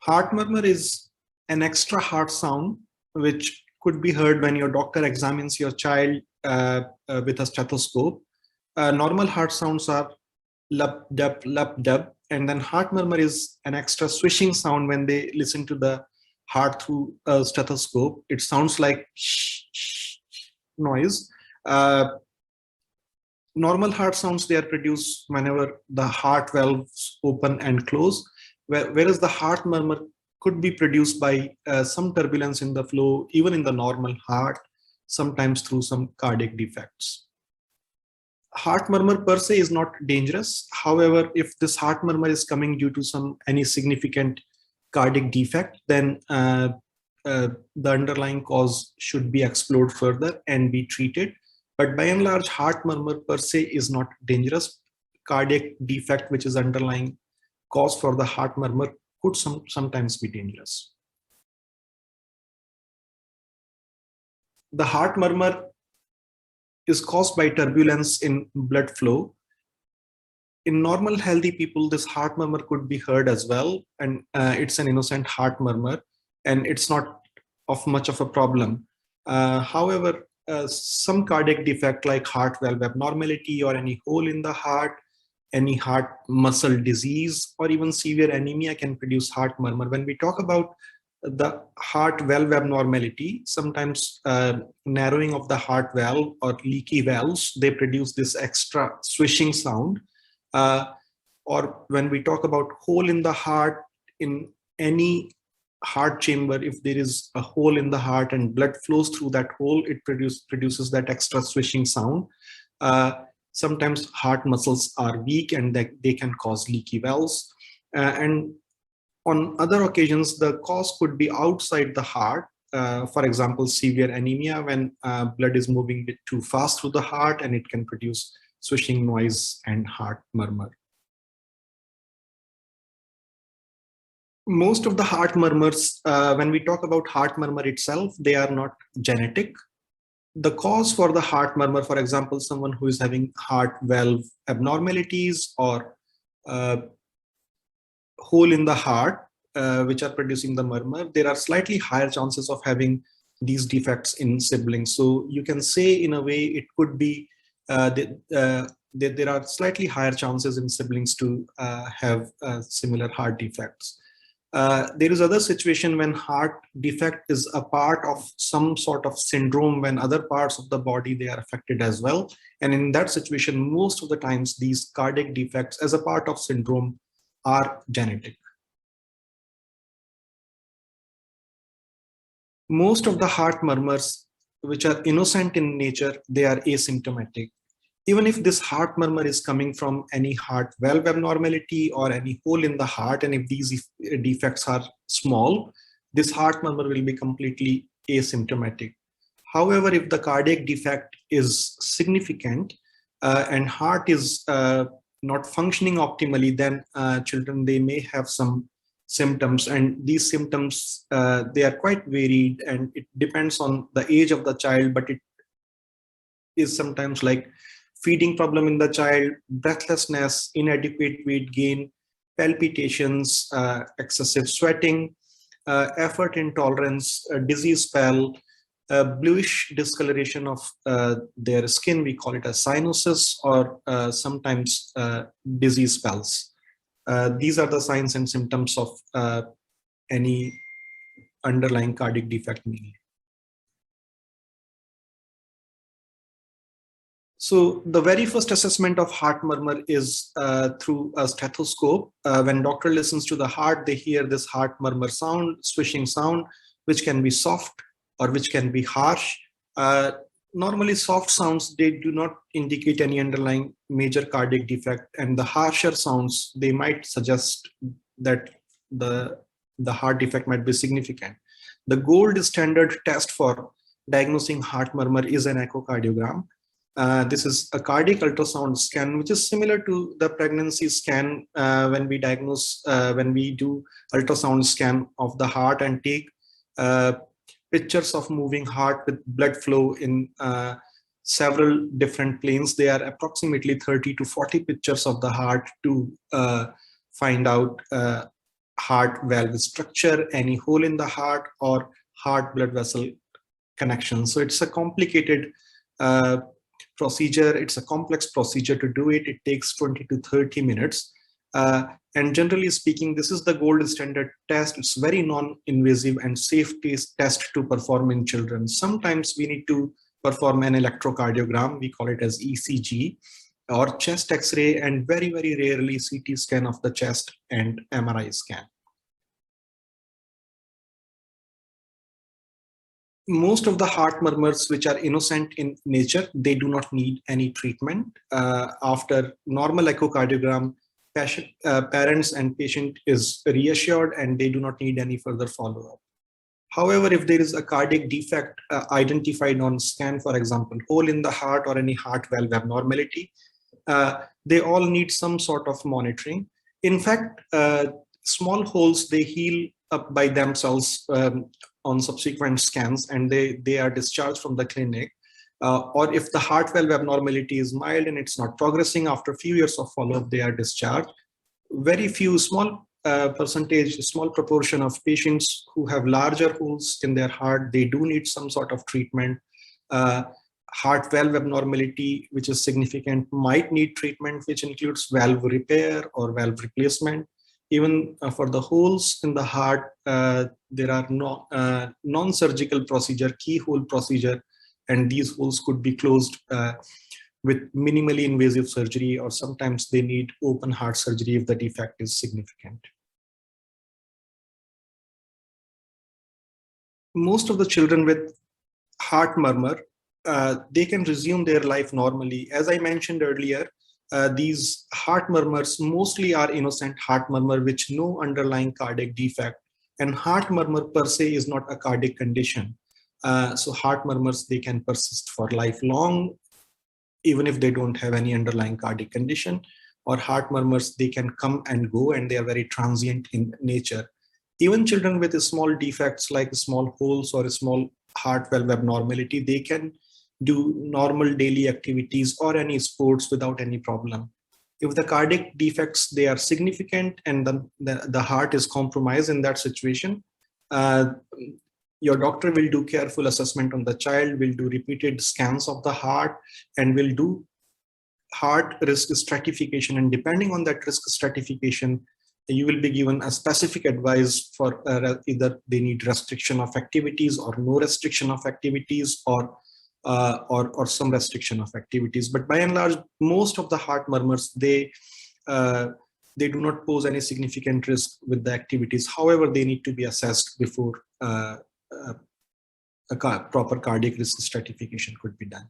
Heart murmur is an extra heart sound which could be heard when your doctor examines your child with a stethoscope. Normal heart sounds are lup dub, and then heart murmur is an extra swishing sound when they listen to the heart through a stethoscope. It sounds like shh, shh, noise. Uh, Normal heart sounds, they are produced whenever the heart valves open and close, whereas the heart murmur could be produced by some turbulence in the flow, even in the normal heart, sometimes through some cardiac defects. Heart murmur per se is not dangerous. However, if this heart murmur is coming due to any significant cardiac defect, then the underlying cause should be explored further and be treated. But by and large, heart murmur per se is not dangerous. Cardiac defect, which is underlying cause for the heart murmur, could sometimes be dangerous. The heart murmur is caused by turbulence in blood flow. In normal healthy people, this heart murmur could be heard as well, and it's an innocent heart murmur, and it's not of much of a problem. However, some cardiac defect like heart valve abnormality or any hole in the heart, any heart muscle disease, or even severe anemia can produce heart murmur. When we talk about the heart valve abnormality, sometimes narrowing of the heart valve or leaky valves, they produce this extra swishing sound. Or when we talk about hole in the heart, in any heart chamber, if there is a hole in the heart and blood flows through that hole, it produces that extra swishing sound. Sometimes heart muscles are weak and they can cause leaky valves. And on other occasions, the cause could be outside the heart. For example, severe anemia, when blood is moving a bit too fast through the heart, and it can produce swishing noise and heart murmur. Most of the heart murmurs, when we talk about heart murmur itself, they are not genetic. The cause for the heart murmur, for example, someone who is having heart valve abnormalities or hole in the heart, which are producing the murmur, there are slightly higher chances of having these defects in siblings. So you can say in a way it could be there are slightly higher chances in siblings to have similar heart defects. There is other situation when heart defect is a part of some sort of syndrome, when other parts of the body, they are affected as well. And in that situation, most of the times these cardiac defects as a part of syndrome are genetic. Most of the heart murmurs, which are innocent in nature, they are asymptomatic. Even if this heart murmur is coming from any heart valve abnormality or any hole in the heart, and if these defects are small, this heart murmur will be completely asymptomatic. However, if the cardiac defect is significant and heart is not functioning optimally, then children, they may have some symptoms, and these symptoms, they are quite varied, and it depends on the age of the child, but it is sometimes like feeding problem in the child, breathlessness, inadequate weight gain, palpitations, excessive sweating, effort intolerance, disease spell, bluish discoloration of their skin, we call it a cyanosis, or sometimes disease spells. These are the signs and symptoms of any underlying cardiac defect mainly. So the very first assessment of heart murmur is through a stethoscope. When doctor listens to the heart, they hear this heart murmur sound, swishing sound, which can be soft or which can be harsh. Normally soft sounds, they do not indicate any underlying major cardiac defect, and the harsher sounds, they might suggest that the heart defect might be significant. The gold standard test for diagnosing heart murmur is an echocardiogram. This is a cardiac ultrasound scan, which is similar to the pregnancy scan when we diagnose, when we do ultrasound scan of the heart and take pictures of moving heart with blood flow in several different planes. They are approximately 30 to 40 pictures of the heart to find out heart valve structure, any hole in the heart, or heart blood vessel connection. So it's a complicated procedure. It's a complex procedure to do it. It takes 20 to 30 minutes. And generally speaking, this is the gold standard test. It's very non-invasive and safe test to perform in children. Sometimes we need to perform an electrocardiogram. We call it as ECG, or chest X-ray, and very, very rarely CT scan of the chest and MRI scan. Most of the heart murmurs, which are innocent in nature, they do not need any treatment. After normal echocardiogram, parents and patient is reassured and they do not need any further follow-up. However, if there is a cardiac defect identified on scan, for example, hole in the heart or any heart valve abnormality, they all need some sort of monitoring. In fact, small holes, they heal up by themselves on subsequent scans, and they are discharged from the clinic. Or if the heart valve abnormality is mild and it's not progressing, after a few years of follow-up, they are discharged. Very few, small small proportion of patients who have larger holes in their heart, they do need some sort of treatment. Heart valve abnormality, which is significant, might need treatment, which includes valve repair or valve replacement. Even for the holes in the heart, there are non-surgical procedure, keyhole procedure, and these holes could be closed with minimally invasive surgery, or sometimes they need open heart surgery if the defect is significant. Most of the children with heart murmur, they can resume their life normally. As I mentioned earlier, these heart murmurs mostly are innocent heart murmur, which no underlying cardiac defect. And heart murmur per se is not a cardiac condition. So heart murmurs, they can persist for lifelong, even if they don't have any underlying cardiac condition. Or heart murmurs, they can come and go, and they are very transient in nature. Even children with small defects like small holes or a small heart valve abnormality, they can do normal daily activities or any sports without any problem. If the cardiac defects, they are significant and the heart is compromised in that situation, your doctor will do careful assessment on the child, will do repeated scans of the heart, and will do heart risk stratification. And depending on that risk stratification, you will be given a specific advice for either they need restriction of activities or no restriction of activities, or some restriction of activities. But by and large, most of the heart murmurs, they do not pose any significant risk with the activities. However, they need to be assessed before a proper cardiac risk stratification could be done.